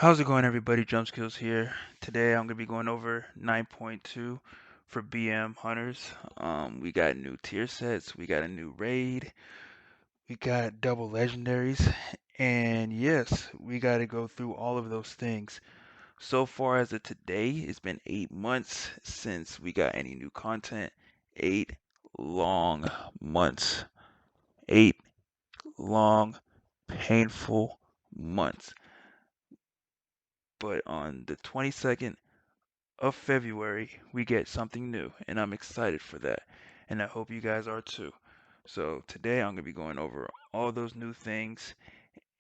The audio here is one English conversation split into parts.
How's it going, everybody? Jump Skills here. Today I'm gonna be going over 9.2 for BM Hunters. We got new tier sets, we got a new raid, we got double legendaries, and yes, we got to go through all of those things. So far as of today, it's been 8 months since we got any new content. 8 long months. 8 long, painful months. But on the 22nd of February, we get something new, and I'm excited for that. And I hope you guys are too. So today I'm going to be going over all those new things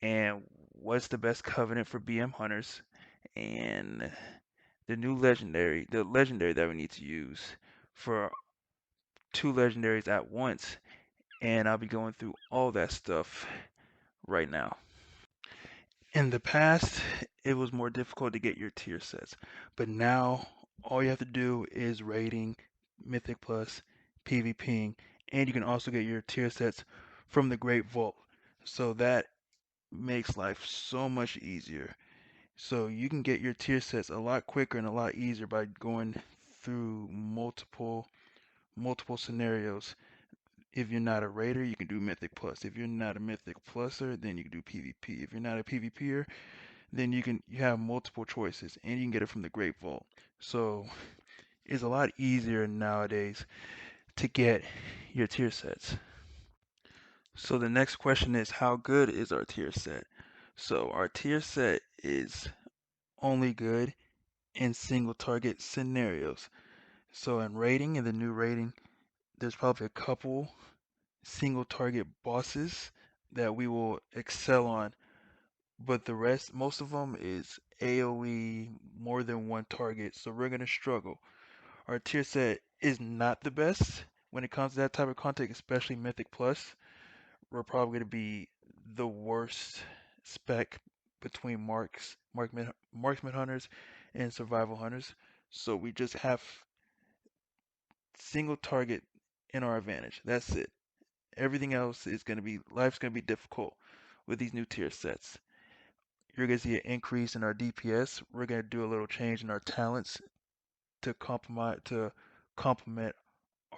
and what's the best covenant for BM hunters and the legendary that we need to use for two legendaries at once. And I'll be going through all that stuff right now. In the past, it was more difficult to get your tier sets, but now all you have to do is rating, Mythic Plus, PvPing, and you can also get your tier sets from the Great Vault. So that makes life so much easier. So you can get your tier sets a lot quicker and a lot easier by going through multiple scenarios. If you're not a raider, you can do Mythic Plus. If you're not a Mythic Pluser, then you can do PvP. If you're not a PvPer, then you have multiple choices and you can get it from the Great Vault. So it's a lot easier nowadays to get your tier sets. So the next question is, how good is our tier set? So our tier set is only good in single target scenarios. So in the new rating, there's probably a couple single target bosses that we will excel on, but the rest, most of them is AoE, more than one target, so we're gonna struggle. Our tier set is not the best when it comes to that type of content, especially Mythic Plus. We're probably gonna be the worst spec between marksman hunters and survival hunters. So we just have single target in our advantage. That's it. Everything else is gonna be life's gonna be difficult with these new tier sets. You're going to see an increase in our DPS. We're going to do a little change in our talents to complement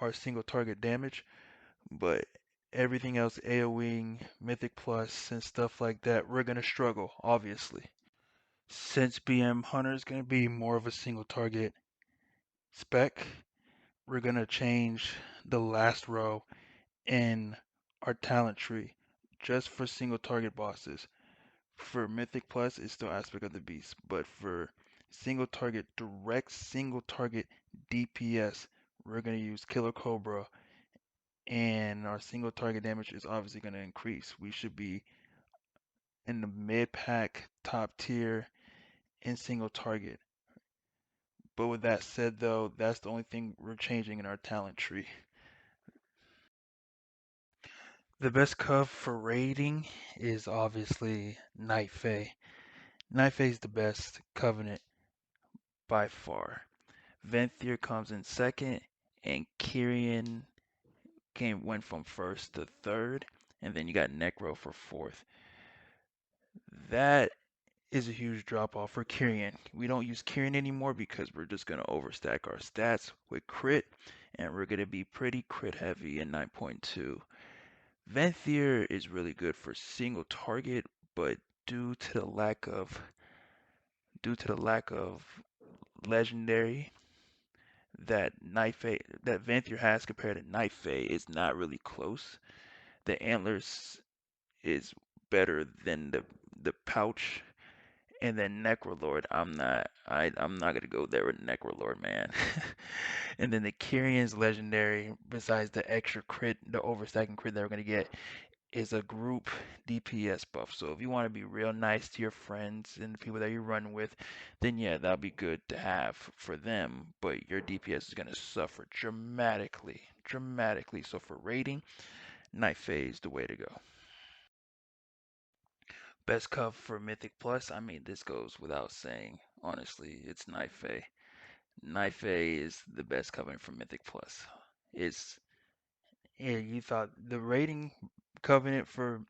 our single target damage, but everything else, AoEing, Mythic Plus, and stuff like that, we're going to struggle, obviously. Since BM Hunter is going to be more of a single target spec, we're going to change the last row in our talent tree just for single target bosses. For Mythic Plus, it's still Aspect of the Beast, but for direct single target DPS, we're going to use Killer Cobra, and our single target damage is obviously going to increase. We should be in the mid pack, top tier in single target. But with that said, though, that's the only thing we're changing in our talent tree. The best cov for raiding is obviously Night Fae. Night Fae is the best covenant by far. Venthyr comes in second, and Kyrian went from first to third, and then you got Necro for fourth. That is a huge drop off for Kyrian. We don't use Kyrian anymore because we're just gonna overstack our stats with crit, and we're gonna be pretty crit heavy in 9.2. Venthyr is really good for single target, but due to the lack of legendary that Venthyr has compared to Night Fae is not really close. The antlers is better than the pouch, and then Necrolord. I'm not gonna go there with Necrolord, man. And then the Kyrian's legendary, besides the extra crit, the overstacking crit that we're gonna get, is a group DPS buff. So if you want to be real nice to your friends and the people that you run with, then yeah, that'll be good to have for them. But your DPS is gonna suffer dramatically, dramatically. So for raiding, Night Fae is the way to go. Best cov for Mythic Plus, I mean, this goes without saying. Honestly, it's Night Fae. Night Fae is the best covenant for Mythic Plus. It's yeah, you thought the rating covenant for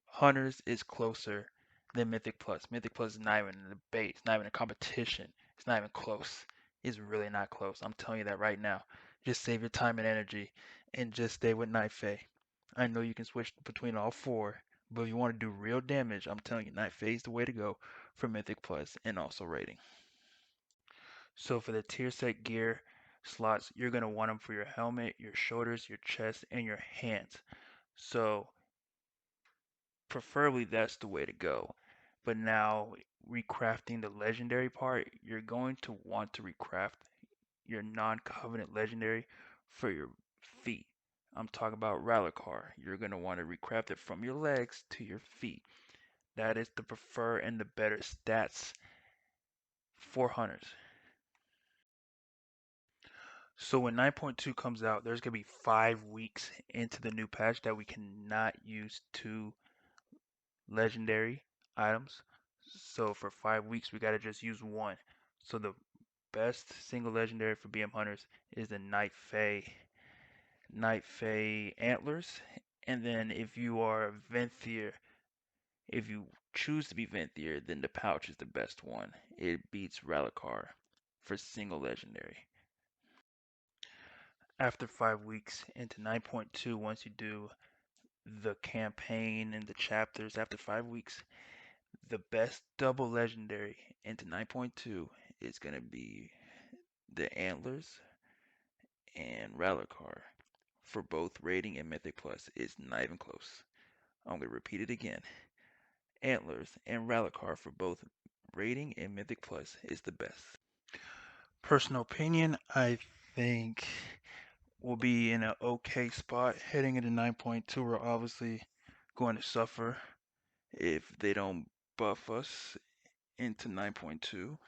hunters is closer than Mythic Plus. Mythic Plus is not even a debate. It's not even a competition. It's not even close. It's really not close. I'm telling you that right now. Just save your time and energy and just stay with Night Fae. I know you can switch between all four, but if you want to do real damage, I'm telling you, Night Fae is the way to go for Mythic Plus and also rating. So for the tier set gear slots, you're going to want them for your helmet, your shoulders, your chest, and your hands. So preferably that's the way to go. But now recrafting the legendary part, you're going to want to recraft your non-covenant legendary for your feet. I'm talking about Rallicar. You're going to want to recraft it from your legs to your feet. That is the prefer and the better stats for hunters. So when 9.2 comes out, there's going to be 5 weeks into the new patch that we cannot use 2 legendary items. So for 5 weeks, we got to just use one. So the best single legendary for BM hunters is the Night Fae Antlers. And then if you are a Venthyr, if you choose to be Venthyr, then the pouch is the best one. It beats Rallicar for single legendary. After 5 weeks into 9.2, once you do the campaign and the chapters, after 5 weeks, the best double legendary into 9.2 is going to be the Antlers and Rallicar for both rating and Mythic Plus. It's not even close. I'm going to repeat it again. Antlers and Rallicar for both rating and Mythic Plus is the best. Personal opinion, I think we'll be in an okay spot heading into 9.2. We're obviously going to suffer if they don't buff us into 9.2.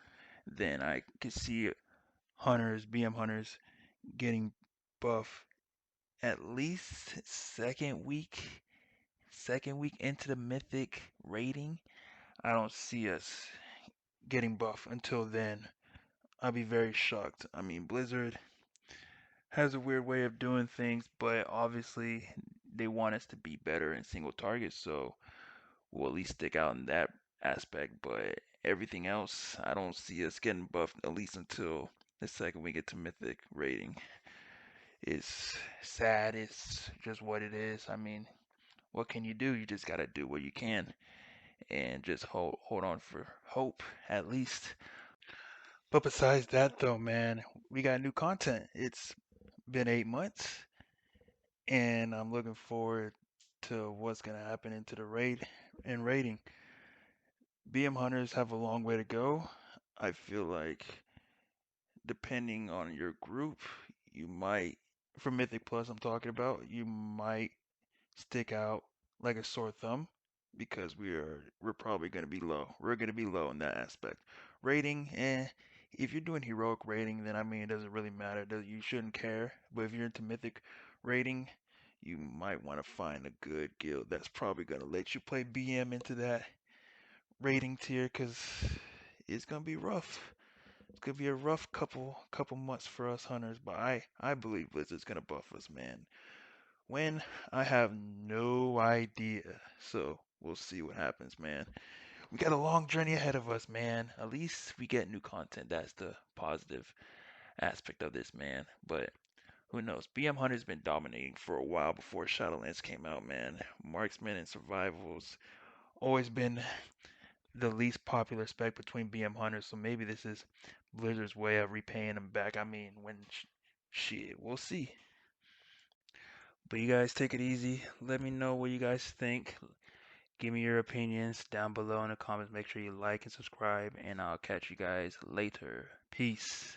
Then I could see hunters, BM hunters, getting buff at least second week into the mythic rating. I don't see us getting buff until then. I'll be very shocked. I mean, Blizzard has a weird way of doing things, but obviously they want us to be better in single targets, so we'll at least stick out in that aspect. But everything else, I don't see us getting buffed at least until the second we get to mythic rating. It's sad. It's just what it is. I mean, what can you do? You just gotta do what you can and just hold on for hope at least. But besides that though, man, we got new content. It's been 8 months and I'm looking forward to what's gonna happen into the raid and rating. BM hunters have a long way to go. I feel like depending on your group, you might, for Mythic Plus I'm talking about, you might stick out like a sore thumb because we're probably gonna be low. We're gonna be low in that aspect. Rating, if you're doing heroic rating, then I mean it doesn't really matter. You shouldn't care. But if you're into mythic rating, you might want to find a good guild that's probably gonna let you play BM into that rating tier because it's gonna be rough. It's gonna be a rough couple months for us hunters, but I believe Blizzard's gonna buff us, man. When? I have no idea. So we'll see what happens, man. We got a long journey ahead of us, man. At least we get new content. That's the positive aspect of this, man. But who knows? BM Hunter's been dominating for a while before Shadowlands came out, man. Marksman and survivals always been the least popular spec between BM Hunters, so maybe this is Blizzard's way of repaying them back. I mean, when shit, we'll see. But you guys take it easy. Let me know what you guys think. Give me your opinions down below in the comments. Make sure you like and subscribe, and I'll catch you guys later. Peace.